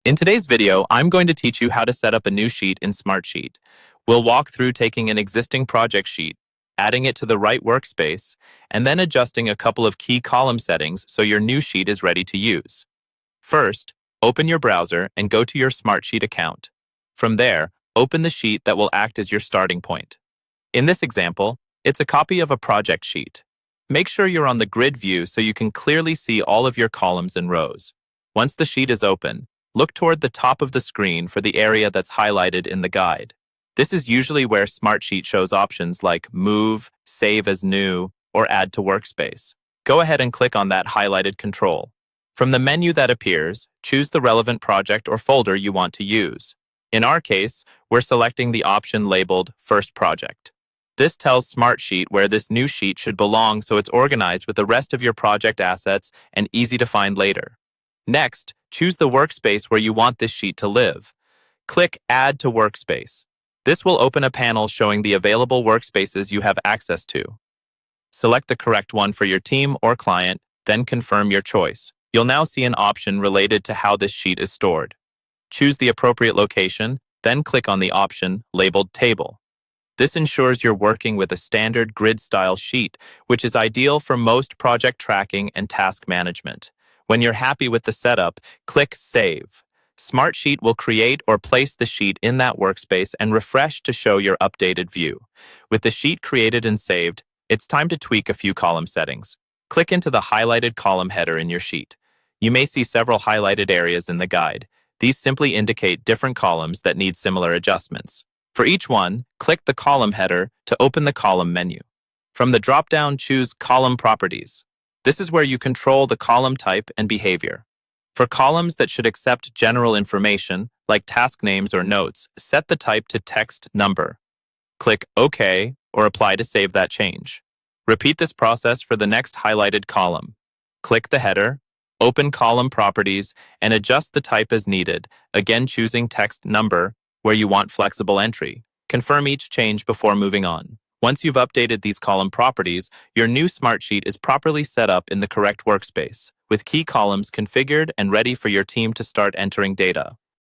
In today's video, I'm going to teach you how to set up a new sheet in Smartsheet. We'll walk through taking an existing project sheet, adding it to the right workspace, and then adjusting a couple of key column settings so your new sheet is ready to use. First, open your browser and go to your Smartsheet account. From there, open the sheet that will act as your starting point. In this example, it's a copy of a project sheet. Make sure you're on the grid view so you can clearly see all of your columns and rows. Once the sheet is open, look toward the top of the screen for the area that's highlighted in the guide. This is usually where Smartsheet shows options like Move, Save as New, or Add to Workspace. Go ahead and click on that highlighted control. From the menu that appears, choose the relevant project or folder you want to use. In our case, we're selecting the option labeled First Project. This tells Smartsheet where this new sheet should belong so it's organized with the rest of your project assets and easy to find later. Next, choose the workspace where you want this sheet to live. Click Add to Workspace. This will open a panel showing the available workspaces you have access to. Select the correct one for your team or client, then confirm your choice. You'll now see an option related to how this sheet is stored. Choose the appropriate location, then click on the option labeled Table. This ensures you're working with a standard grid-style sheet, which is ideal for most project tracking and task management. When you're happy with the setup, click Save. Smartsheet will create or place the sheet in that workspace and refresh to show your updated view. With the sheet created and saved, it's time to tweak a few column settings. Click into the highlighted column header in your sheet. You may see several highlighted areas in the guide. These simply indicate different columns that need similar adjustments. For each one, click the column header to open the column menu. From the drop-down, choose Column Properties. This is where you control the column type and behavior. For columns that should accept general information, like task names or notes, set the type to text number. Click OK or Apply to save that change. Repeat this process for the next highlighted column. Click the header, open Column Properties, and adjust the type as needed, again choosing text number where you want flexible entry. Confirm each change before moving on. Once you've updated these column properties, your new Smartsheet is properly set up in the correct workspace, with key columns configured and ready for your team to start entering data.